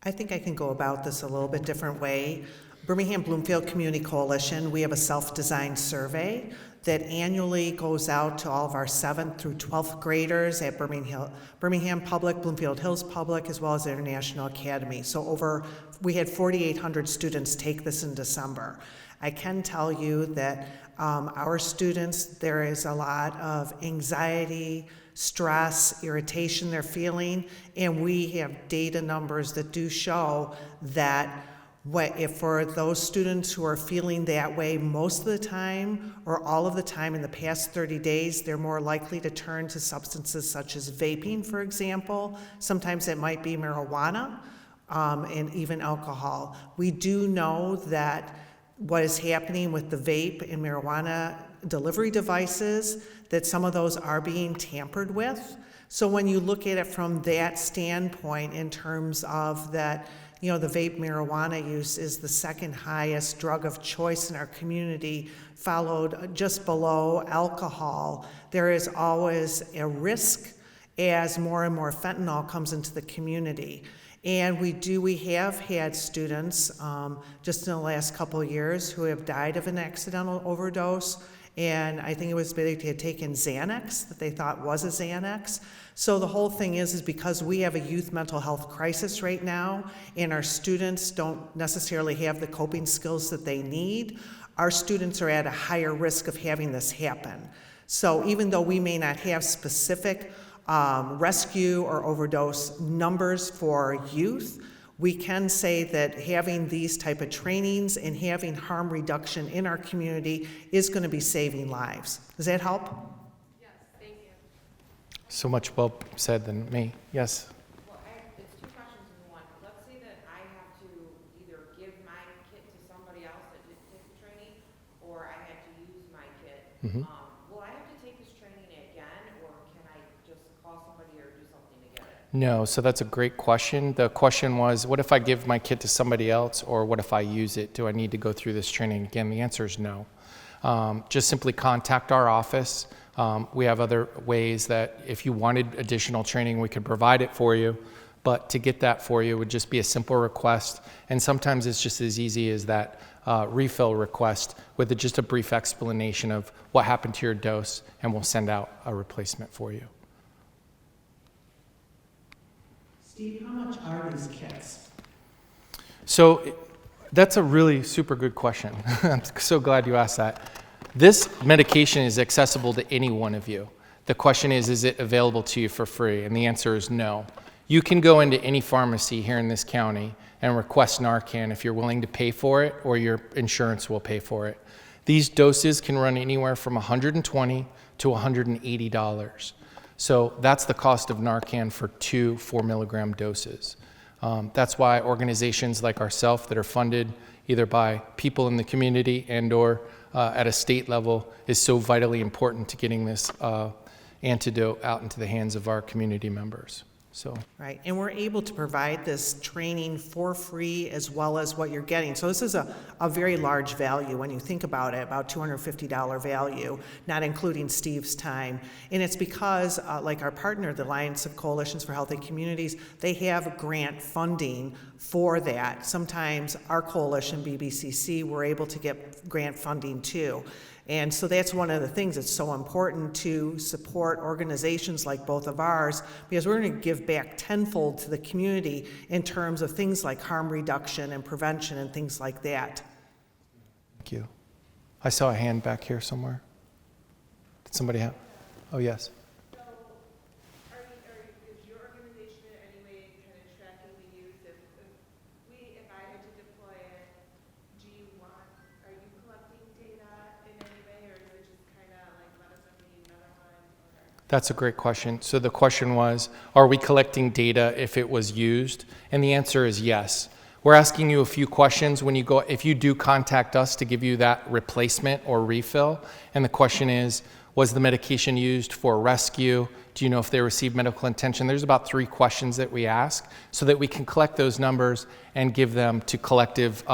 I think I can go about this a little bit different way. Birmingham Bloomfield Community Coalition, we have a self-designed survey that annually goes out to all of our 7th through 12th graders at Birmingham Public, Bloomfield Hills Public, as well as the International Academy. So we had 4,800 students take this in December. I can tell you that our students, there is a lot of anxiety, stress, irritation they're feeling, and we have data numbers that do show that if for those students who are feeling that way most of the time or all of the time in the past 30 days, they're more likely to turn to substances such as vaping, for example. Sometimes it might be marijuana and even alcohol. We do know that what is happening with the vape and marijuana delivery devices, that some of those are being tampered with. So when you look at it from that standpoint in terms of that, the vape marijuana use is the second highest drug of choice in our community, followed just below alcohol. There is always a risk as more and more fentanyl comes into the community. And we have had students just in the last couple of years who have died of an accidental overdose. And I think it was they had taken Xanax that they thought was a Xanax. So the whole thing is because we have a youth mental health crisis right now, and our students don't necessarily have the coping skills that they need, our students are at a higher risk of having this happen. So even though we may not have specific rescue or overdose numbers for youth, we can say that having these type of trainings and having harm reduction in our community is going to be saving lives. Does that help?
Yes, thank you.
So much well said than me. Yes?
Well, it's
No, so that's a great question. The question was, what if I give my kit to somebody else, or what if I use it? Do I need to go through this training again? The answer is no. Just simply contact our office. We have other ways that if you wanted additional training, we could provide it for you. But to get that for you would just be a simple request. And sometimes it's just as easy as that refill request with just a brief explanation of what happened to your dose, and we'll send out a replacement for you.
Steve, how much are these kits?
So that's a really super good question. I'm so glad you asked that. This medication is accessible to any one of you. The question is it available to you for free? And the answer is no. You can go into any pharmacy here in this county and request Narcan if you're willing to pay for it, or your insurance will pay for it. These doses can run anywhere from $120 to $180. So that's the cost of Narcan for 2 4-milligram doses. That's why organizations like ourselves that are funded either by people in the community and or at a state level is so vitally important to getting this antidote out into the hands of our community members. So.
Right, and we're able to provide this training for free as well as what you're getting. So this is a very large value when you think about it, about $250 value, not including Steve's time. And it's because, like our partner, the Alliance of Coalitions for Healthy Communities, they have grant funding for that. Sometimes our coalition, BBCC, we're able to get grant funding too. And so that's one of the things that's so important to support organizations like both of ours, because we're going to give back tenfold to the community in terms of things like harm reduction and prevention and things like that.
Thank you. I saw a hand back here somewhere. Did somebody have? Oh, yes.
So, is your organization in any way kind of tracking the use? If I had to deploy it, are you collecting data in any way, or is it just kind of like let us know if you need another one?
That's a great question. So the question was, are we collecting data if it was used? And the answer is yes. We're asking you a few questions when you go, if you do contact us to give you that replacement or refill. And the question is, was the medication used for rescue? Do you know if they received medical attention? There's about 3 questions that we ask so that we can collect those numbers and give them to collective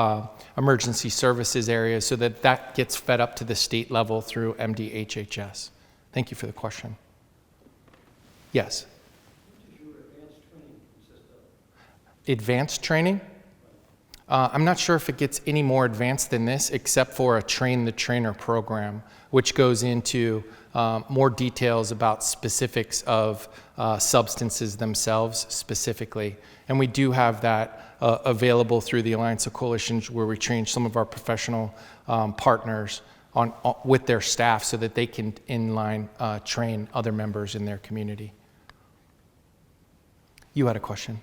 emergency services areas so that that gets fed up to the state level through MDHHS. Thank you for the question. Yes?
What does your advanced training consist of?
Advanced training? I'm not sure if it gets any more advanced than this, except for a train the trainer program, which goes into more details about specifics of substances themselves specifically. And we do have that available through the Alliance of Coalitions, where we train some of our professional partners with their staff so that they can inline train other members in their community. You had a question.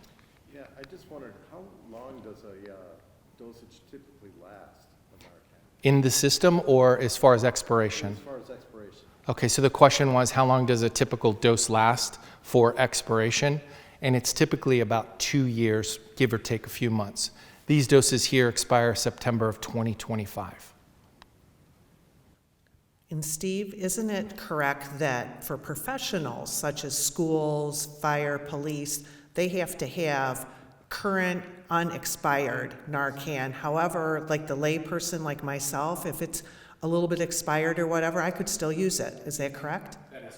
Yeah, I just wondered, how long does a dosage typically last of Narcan?
In the system or as far as expiration?
As far as expiration.
Okay, so the question was, how long does a typical dose last for expiration? And it's typically about 2 years, give or take a few months. These doses here expire September of 2025.
And Steve, isn't it correct that for professionals such as schools, fire, police, they have to have current unexpired Narcan? However, like the layperson like myself, if it's a little bit expired or whatever, I could still use it. Is that correct?
That is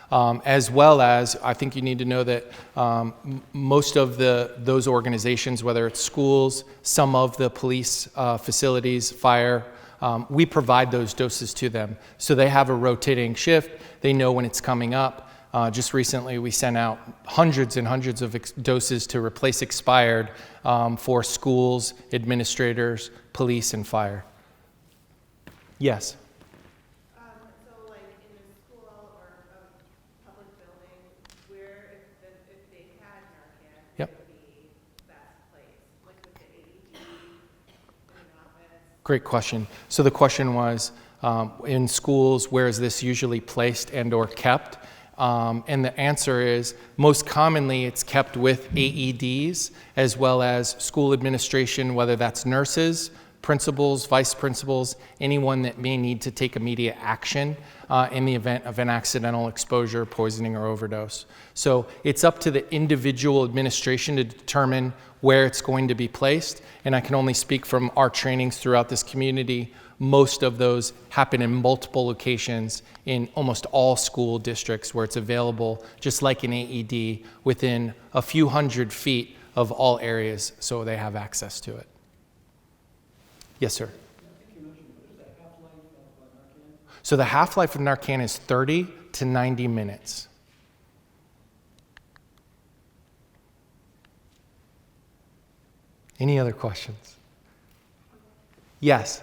correct. As well as, I think you need to know that most of those organizations, whether it's schools, some of the police facilities, fire, we provide those doses to them. So they have a rotating shift. They know when it's coming up. Just recently, we sent out hundreds and hundreds of doses to replace expired for schools, administrators, police, and fire. Yes?
So like in a school or a public building, where if they had Narcan,
Yep.
it would be the best place, like with the AED, in an office.
Great question. So the question was, in schools, where is this usually placed and or kept? And the answer is, most commonly it's kept with AEDs, as well as school administration, whether that's nurses, principals, vice principals, anyone that may need to take immediate action in the event of an accidental exposure, poisoning, or overdose. So it's up to the individual administration to determine where it's going to be placed, and I can only speak from our trainings throughout this community. Most of those happen in multiple locations in almost all school districts where it's available, just like an AED, within a few hundred feet of all areas, so they have access to it. Yes, sir. So the half-life of Narcan is 30 to 90 minutes. Any other questions? Yes.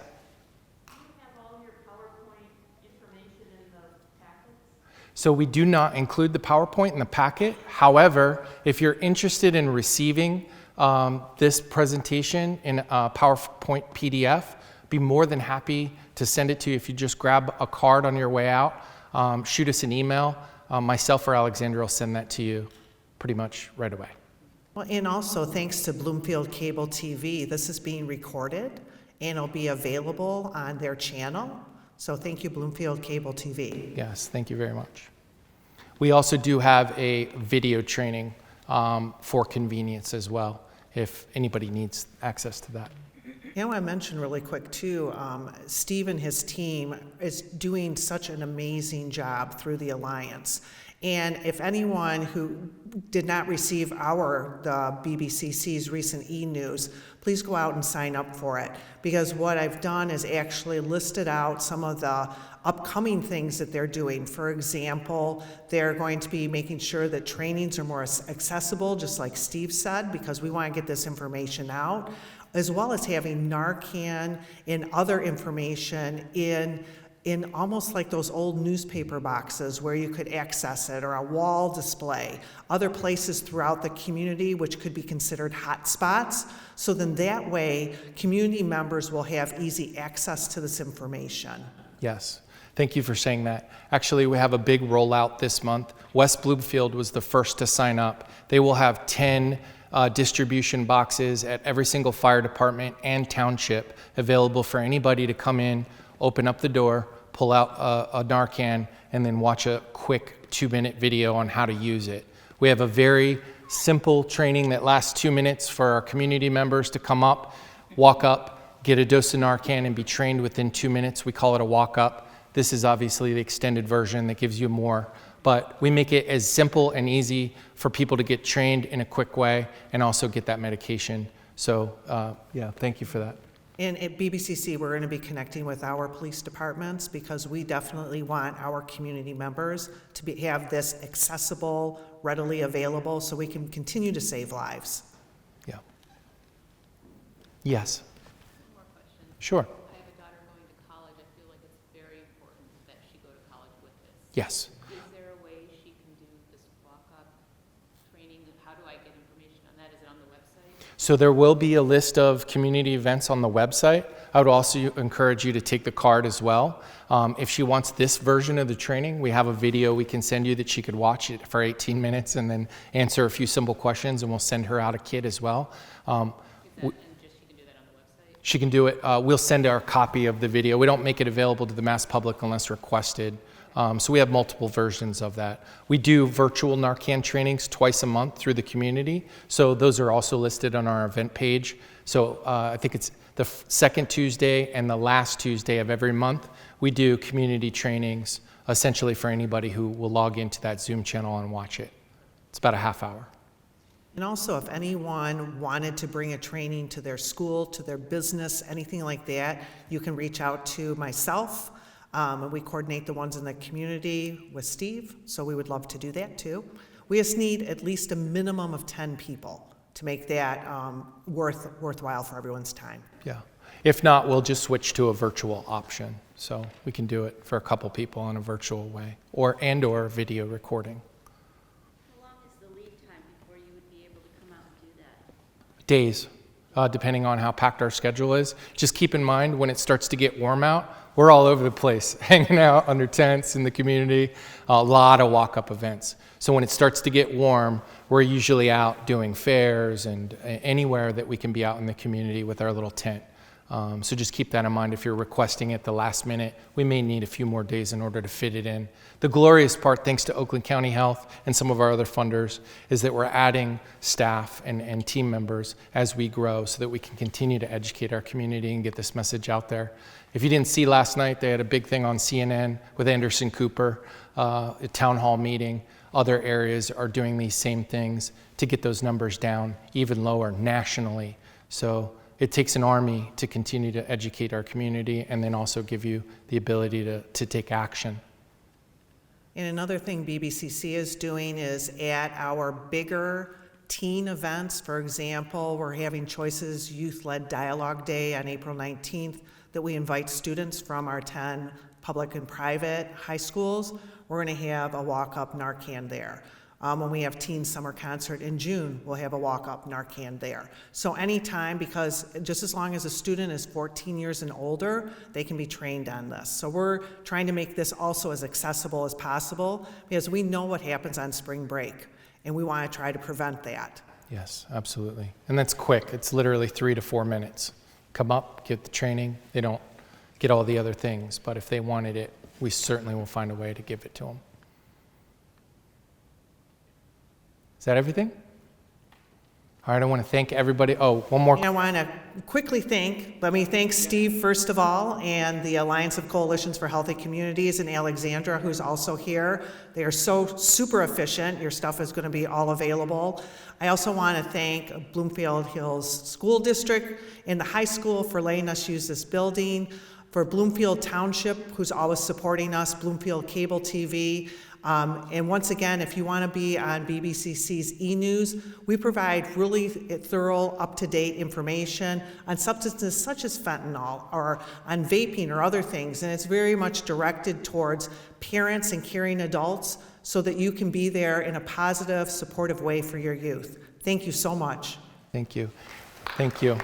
So we do not include the PowerPoint in the packet. However, if you're interested in receiving this presentation in a PowerPoint PDF, be more than happy to send it to you. If you just grab a card on your way out, shoot us an email. Myself or Alexandra will send that to you pretty much right away.
Well, and also thanks to Bloomfield Cable TV, this is being recorded and it'll be available on their channel. So thank you, Bloomfield Cable TV.
Yes, thank you very much. We also do have a video training for convenience as well, if anybody needs access to that.
I want to mention really quick too, Steve and his team is doing such an amazing job through the Alliance. And if anyone who did not receive the BBCC's recent e-news, please go out and sign up for it. Because what I've done is actually listed out some of the upcoming things that they're doing. For example, they're going to be making sure that trainings are more accessible, just like Steve said, because we want to get this information out, as well as having Narcan and other information in almost like those old newspaper boxes where you could access it, or a wall display, other places throughout the community which could be considered hot spots. So then that way, community members will have easy access to this information.
Yes, thank you for saying that. Actually, we have a big rollout this month. West Bloomfield was the first to sign up. They will have 10 distribution boxes at every single fire department and township available for anybody to come in, open up the door, pull out a Narcan, and then watch a quick 2-minute video on how to use it. We have a very simple training that lasts 2 minutes for our community members to come up, walk up, get a dose of Narcan, and be trained within 2 minutes. We call it a walk-up. This is obviously the extended version that gives you more, but we make it as simple and easy for people to get trained in a quick way and also get that medication. So yeah, thank you for that.
And at BBCC, we're going to be connecting with our police departments because we definitely want our community members to have this accessible, readily available, so we can continue to save lives.
Yeah. Yes.
One more question.
Sure.
I have a daughter going to college. I feel like it's very important that she go to college with this.
Yes.
Is there a way she can do this walk-up training? How do I get information on that? Is it on the website?
So there will be a list of community events on the website. I would also encourage you to take the card as well. If she wants this version of the training, we have a video we can send you that she could watch it for 18 minutes and then answer a few simple questions, and we'll send her out a kit as well.
She can do that on the website?
She can do it. We'll send her a copy of the video. We don't make it available to the mass public unless requested. So we have multiple versions of that. We do virtual Narcan trainings twice a month through the community. So those are also listed on our event page. So I think it's the second Tuesday and the last Tuesday of every month. We do community trainings essentially for anybody who will log into that Zoom channel and watch it. It's about a half hour.
And also, if anyone wanted to bring a training to their school, to their business, anything like that, you can reach out to myself. And we coordinate the ones in the community with Steve, so we would love to do that too. We just need at least a minimum of 10 people to make that worthwhile for everyone's time.
Yeah. If not, we'll just switch to a virtual option. So we can do it for a couple people in a virtual way, or video recording.
How long is the lead time before you would be able to come out and do that?
Days, depending on how packed our schedule is. Just keep in mind, when it starts to get warm out, we're all over the place, hanging out under tents in the community, a lot of walk-up events. So when it starts to get warm, we're usually out doing fairs and anywhere that we can be out in the community with our little tent. So just keep that in mind if you're requesting it the last minute. We may need a few more days in order to fit it in. The glorious part, thanks to Oakland County Health and some of our other funders, is that we're adding staff and team members as we grow so that we can continue to educate our community and get this message out there. If you didn't see last night, they had a big thing on CNN with Anderson Cooper, a town hall meeting. Other areas are doing these same things to get those numbers down even lower nationally. So it takes an army to continue to educate our community and then also give you the ability to take action.
And another thing BBCC is doing is at our bigger teen events, for example, we're having Choices Youth-Led Dialogue Day on April 19th that we invite students from our 10 public and private high schools. We're going to have a walk-up Narcan there. When we have Teen Summer Concert in June, we'll have a walk-up Narcan there. So anytime, because just as long as a student is 14 years and older, they can be trained on this. So we're trying to make this also as accessible as possible because we know what happens on spring break, and we want to try to prevent that.
Yes, absolutely. And that's quick. It's literally 3 to 4 minutes. Come up, get the training. They don't get all the other things, but if they wanted it, we certainly will find a way to give it to them. Is that everything? All right, I want to thank everybody. Oh, one more.
I want to quickly let me thank Steve first of all, and the Alliance of Coalitions for Healthy Communities, and Alexandra, who's also here. They are so super efficient. Your stuff is going to be all available. I also want to thank Bloomfield Hills School District and the high school for letting us use this building, for Bloomfield Township, who's always supporting us, Bloomfield Cable TV. And once again, if you want to be on BBCC's e-news, we provide really thorough, up-to-date information on substances such as fentanyl or on vaping or other things. And it's very much directed towards parents and caring adults so that you can be there in a positive, supportive way for your youth. Thank you so much.
Thank you. Thank you.